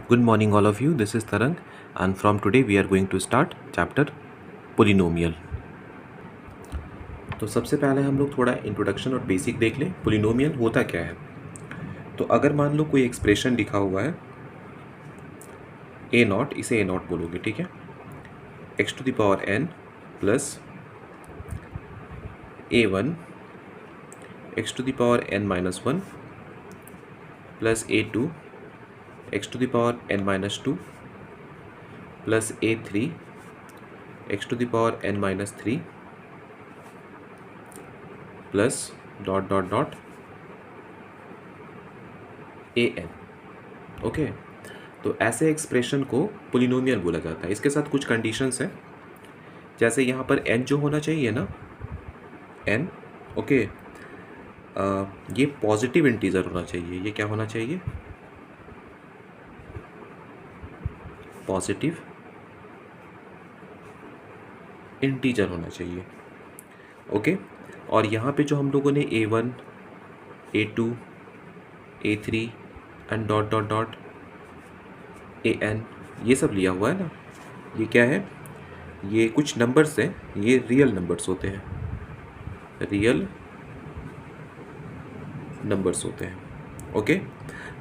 Good morning all of you, this is Tarang and from today we are going to start chapter polynomial। तो सबसे पहले हम लोग थोड़ा इंट्रोडक्शन और बेसिक देख लें। पोलिनोमियल होता क्या है। तो अगर मान लो कोई एक्सप्रेशन लिखा हुआ है ए नॉट, इसे ए नॉट बोलोगे, ठीक है। X to the power n plus a one x to the power n minus one plus a two x to the power n minus two plus a three x to the power n minus three plus dot dot dot A n. Okay, तो ऐसे expression को polynomial बोला जाता है। इसके साथ कुछ conditions हैं, जैसे यहाँ पर एन जो होना चाहिए ना, एन, ओके, ये पॉजिटिव इंटीजर होना चाहिए। ये क्या होना चाहिए? पॉजिटिव इंटीजर होना चाहिए। ओके, और यहाँ पे जो हम लोगों ने A one A two A three and dot dot dot A N ये सब लिया हुआ है ना, ये क्या है? ये कुछ नंबर्स हैं, ये रियल नंबर्स होते हैं, रियल नंबर्स होते हैं। ओके,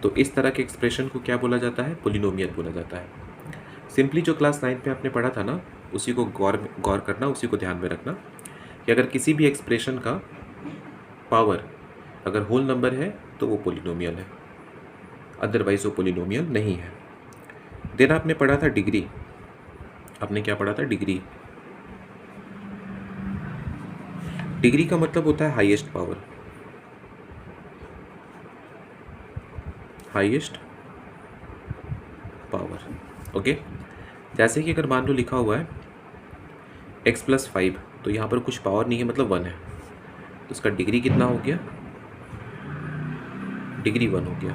तो इस तरह के एक्सप्रेशन को क्या बोला जाता है? पोलिनोमियल बोला जाता है। सिंपली जो क्लास 9 में आपने पढ़ा था ना, उसी को गौर करना, उसी को ध्यान में रखना कि अगर किसी भी एक्सप्रेशन का पावर अगर होल नंबर है तो वो पोलिनोमियल है, अदरवाइज वो पोलिनोमियल नहीं है। देन आपने पढ़ा था डिग्री। आपने क्या पढ़ा था? डिग्री। डिग्री का मतलब होता है highest power, highest power. Okay, जैसे कि अगर मान लो लिखा हुआ है x प्लस 5, तो यहाँ पर कुछ पावर नहीं है, मतलब 1 है, तो इसका डिग्री कितना हो गया? डिग्री 1 हो गया।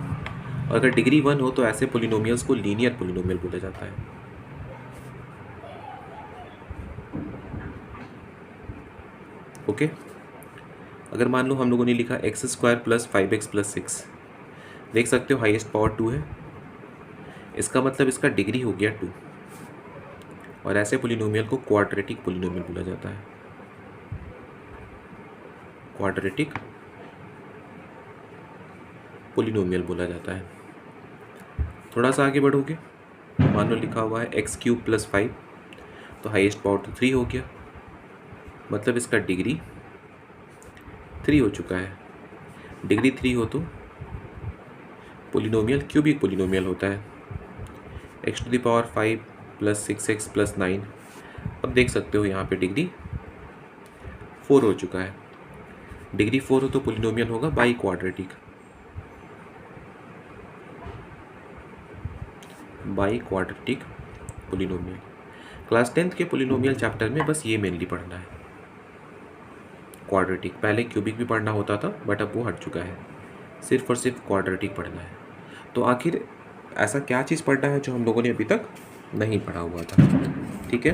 और अगर डिग्री 1 हो तो ऐसे पोलिनोमियल्स को लीनियर पोलिनोमियल बोला जाता है। ओके, अगर मान लो हम लोगों ने लिखा x square plus 5x plus 6, देख सकते हो हाईएस्ट पावर 2 है, इसका मतलब इसका डिग्री हो गया 2, और ऐसे पोलिनोमियल को क्वाड्रेटिक पोलिनोमियल बोला जाता है। क्वाड्रेटिक पोलिनोमियल बोला जाता है। थोड़ा सा आगे बढ़ोगे, मान लो लिखा हुआ है एक्स क्यूब प्लस 5, तो हाईएस्ट पावर तो 3 हो गया, मतलब इसका डिग्री 3 हो चुका है। डिग्री 3 हो तो पोलिनोमियल क्यूबिक पोलिनोमियल होता है। X to the power 5 plus 6x plus 9, अब देख सकते हो यहाँ पे डिग्री 4 हो चुका है। डिग्री 4 हो तो पोलिनोमियल होगा by quadratic, by quadratic polynomial. Class 10th के पोलिनोमियल चैप्टर में बस ये मेनली पढ़ना है, क्वाड्रेटिक। पहले क्यूबिक भी पढ़ना होता था बट अब वो हट चुका है, सिर्फ और सिर्फ क्वाड्रेटिक पढ़ना है। तो आखिर ऐसा क्या चीज़ पढ़ना है जो हम लोगों ने अभी तक नहीं पढ़ा हुआ था? ठीक है,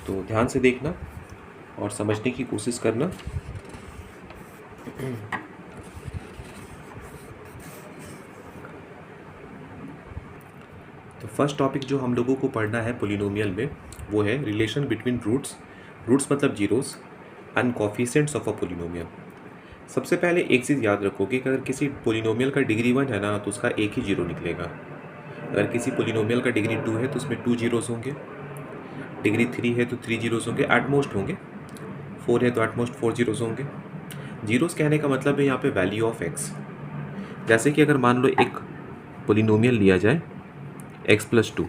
तो ध्यान से देखना और समझने की कोशिश करना। तो फर्स्ट टॉपिक जो हम लोगों को पढ़ना है पोलिनोमियल में, वो है रिलेशन बिटवीन रूट्स, रूट्स मतलब zeros, and coefficients of a polynomial. सबसे पहले एक चीज़ याद रखो कि अगर किसी पोलिनोमियल का डिग्री 1 है ना, तो उसका एक ही जीरो निकलेगा। अगर किसी पोलिनोमियल का डिग्री 2 है तो उसमें 2 जीरोस होंगे, डिग्री 3 है तो 3 जीरोस होंगे, एटमोस्ट होंगे, 4 है तो एटमोस्ट 4 जीरोस होंगे। जीरोस कहने का मतलब है यहाँ पे वैल्यू ऑफ एक्स। जैसे कि अगर मान लो एक पोलिनोमियल लिया जाए x प्लस 2,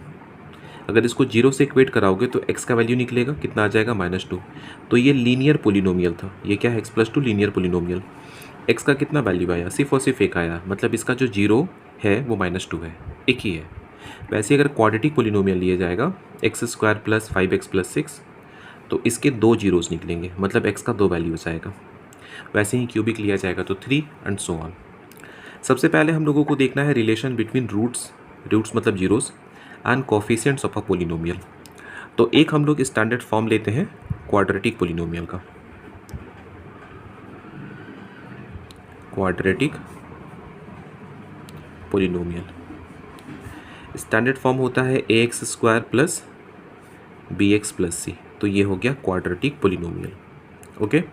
अगर इसको जीरो से इक्वेट कराओगे तो x का वैल्यू निकलेगा, कितना आ जाएगा? -2। तो ये लीनियर पोलिनोमियल था। ये क्या है? x plus 2 linear polynomial. x का कितना वैल्यू आया? सिर्फ और सिर्फ एक आया, मतलब इसका जो जीरो है वो -2 है, एक ही है। वैसे अगर क्वाड्रेटिक पोलिनोमियल लिया जाएगा x square plus 5x plus 6, तो इसके 2 जीरोस निकलेंगे, मतलब x का 2 वैल्यूज आएगा। वैसे ही क्यूबिक लिया जाएगा तो 3 एंड सो ऑन। सबसे पहले हम लोगों को देखना है रिलेशन बिटवीन रूट्स, रूट्स मतलब zeros, and coefficients of a polynomial. तो एक हम लोग स्टैंडर्ड फॉर्म लेते हैं क्वाड्रेटिक पोलिनोमियल का। क्वाड्रेटिक पोलिनोमियल, स्टैंडर्ड फॉर्म होता है ax² प्लस bx प्लस सी, तो ये हो गया क्वाड्रेटिक पोलिनोमियल। ओके,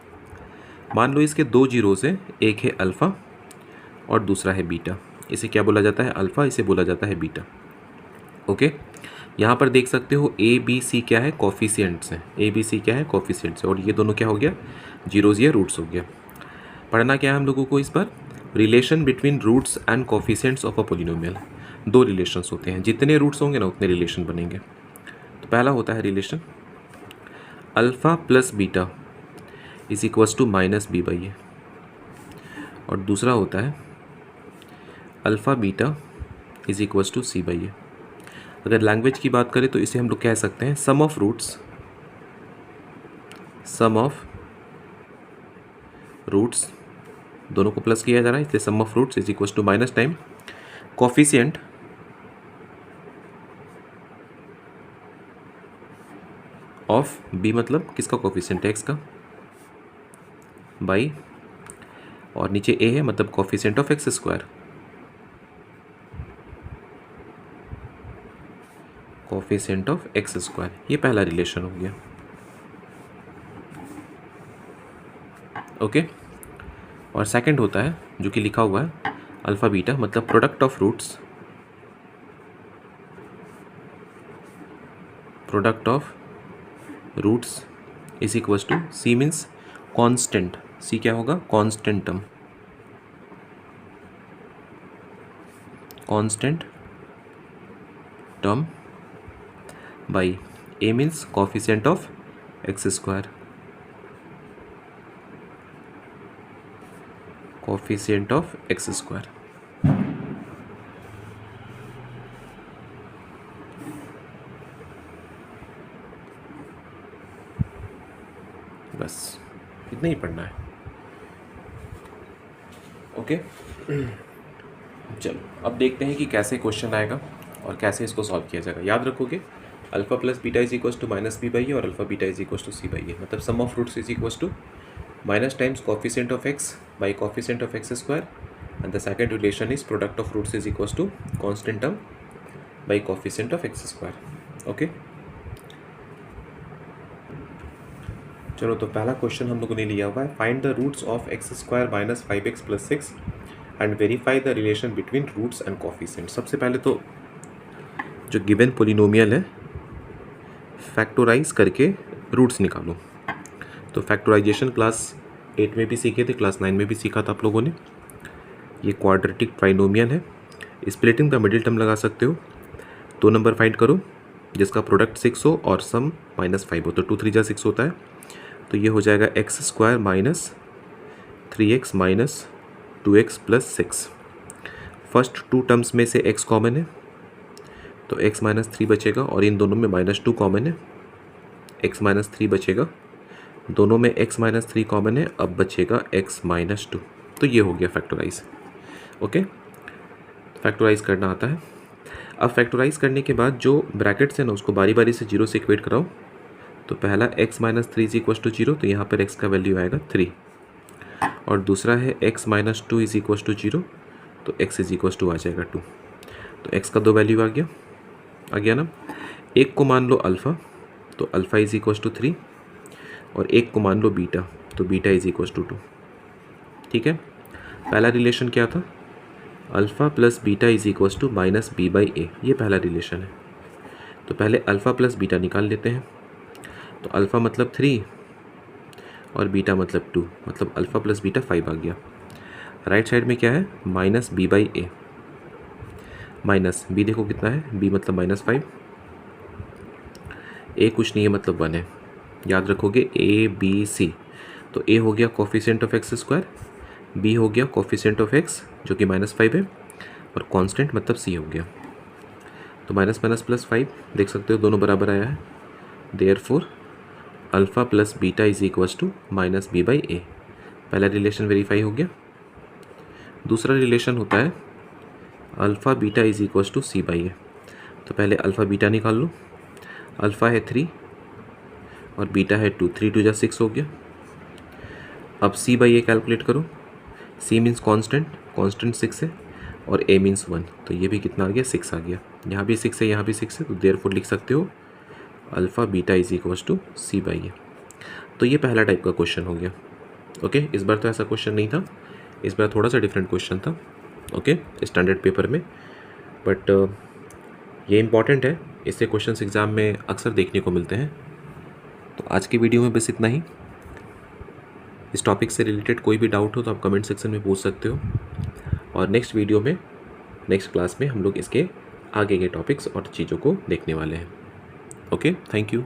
मान लो इसके दो जीरोस हैं, एक है अल्फ़ा और दूसरा है बीटा। इसे क्या बोला जाता है? अल्फ़ा, इसे बोला जाता है बीटा। ओके, यहाँ पर देख सकते हो ए बी सी क्या है? कॉफिशिएंट्स हैं। ए बी सी क्या है? कॉफिशिएंट्स है, और ये दोनों क्या हो गया? जीरोज या रूट्स हो गया। पढ़ना क्या है हम लोगों को इस पर? Relation between roots and coefficients of a polynomial. दो रिलेशंस होते हैं, जितने रूट्स होंगे ना उतने रिलेशन बनेंगे। तो पहला होता है relation alpha plus beta is equals to minus B by A, और दूसरा होता है alpha beta is equals to C by A. अगर लैंग्वेज की बात करें तो इसे हम लोग कह सकते हैं सम ऑफ रूट्स, दोनों को प्लस किया जा रहा है, इसलिए sum of roots is equals to minus time coefficient of B, मतलब किसका कोफिशिएंट है? एक्स का, बाई, और नीचे ए है मतलब coefficient of x square, coefficient of x square. ये पहला रिलेशन हो गया। ओके, और सेकंड होता है जो कि लिखा हुआ है अल्फ़ा बीटा, मतलब product of roots is equals to C, means constant. C क्या होगा? Constant term by A, means coefficient of x square, coefficient of x square. बस इतना ही पढ़ना है। ओके, चलो अब देखते हैं कि कैसे क्वेश्चन आएगा और कैसे इसको सॉल्व किया जाएगा। याद रखोगे alpha plus beta is equals to minus B by A और alpha beta is equals to C by A, मतलब sum of roots is equals to minus times coefficient of X by coefficient of x square, and the second relation is product of roots is equals to constant term by coefficient of x square. Okay, चलो तो पहला question हम लोगों ने लिया हुआ है, find the roots of x square minus 5x plus 6 and verify the relation between roots and coefficient. सबसे पहले तो जो गिवन पोलिनोमियल है फैक्टोराइज करके रूट्स निकालो। तो फैक्टराइजेशन क्लास 8 में भी सीखे थे, क्लास 9 में भी सीखा था आप लोगों ने। ये क्वाड्रेटिक ट्राइनोमियल है। स्प्लिटिंग द मिडिल टर्म लगा सकते हो। 2 नंबर फाइंड करो जिसका प्रोडक्ट 6 हो और सम -5 हो, तो 2 3 जा 6 होता है, तो ये हो जाएगा x square minus 3x minus 2x plus 6। First 2 terms में से x कॉमन है तो x माइनस 3 बचेगा, और इन दोनों में -2 कॉमन है, x माइनस 3 बचेगा। दोनों में x माइनस 3 कॉमन है, अब बचेगा x माइनस 2। तो ये हो गया फैक्टराइज। ओके, फैक्टराइज करना आता है। अब फैक्टराइज करने के बाद जो ब्रैकेट्स है ना उसको बारी बारी से 0 से इक्वेट कराओ। तो पहला x minus 3 is equal to 0, तो यहाँ पर x का वैल्यू आएगा 3, और दूसरा है x minus 2 is equal to 0, तो x इज इक्वल टू आ जाएगा 2। तो x का 2 वैल्यू आ गया ना। एक को मान लो अल्फ़ा, तो अल्फ़ा इज इक्वल टू 3, और एक को मान लो बीटा, तो बीटा इज इक्वल टू 2। ठीक है, पहला रिलेशन क्या था? Alpha plus beta is equal to minus B by A, ये पहला रिलेशन है। तो पहले अल्फ़ा प्लस बीटा निकाल लेते हैं। तो अल्फ़ा मतलब 3 और बीटा मतलब 2, मतलब अल्फ़ा प्लस बीटा 5 आ गया। राइट साइड में क्या है? Minus B by A, minus B देखो कितना है, बी मतलब -5, ए कुछ नहीं है मतलब 1 है। याद रखोगे ए बी सी, तो ए हो गया coefficient of x square, B हो गया कोफिशिएंट ऑफ एक्स जो कि -5 है, और कांस्टेंट मतलब सी हो गया। तो माइनस माइनस प्लस 5 देख सकते हो दोनों बराबर आया है। Therefore alpha plus beta is equals to minus B by A. पहला रिलेशन वेरीफाई हो गया। दूसरा रिलेशन होता है alpha beta is equals to C by A. तो पहले अल्फ़ा बीटा निकाल लो। अल्फ़ा है 3 और बीटा है 2, 3 2 जा 6 हो गया। अब सी बाई ए कैलकुलेट करो। सी मीन्स कांस्टेंट, कांस्टेंट 6 है, और a मीन्स 1, तो ये भी कितना आ गया 6 आ गया। यहाँ भी 6 है, यहाँ भी 6 है, तो देयरफॉर लिख सकते हो alpha beta is equals to c by A. तो ये पहला टाइप का क्वेश्चन हो गया। ओके, इस बार तो ऐसा क्वेश्चन नहीं था, इस बार थोड़ा सा डिफरेंट क्वेश्चन था। ओके, स्टैंडर्ड पेपर में, बट ये इम्पॉर्टेंट है, इससे क्वेश्चंस एग्ज़ाम में अक्सर देखने को मिलते हैं। तो आज की वीडियो में बस इतना ही। इस टॉपिक से रिलेटेड कोई भी डाउट हो तो आप कमेंट सेक्शन में पूछ सकते हो, और नेक्स्ट वीडियो में, नेक्स्ट क्लास में हम लोग इसके आगे के टॉपिक्स और चीज़ों को देखने वाले हैं। Okay, thank you.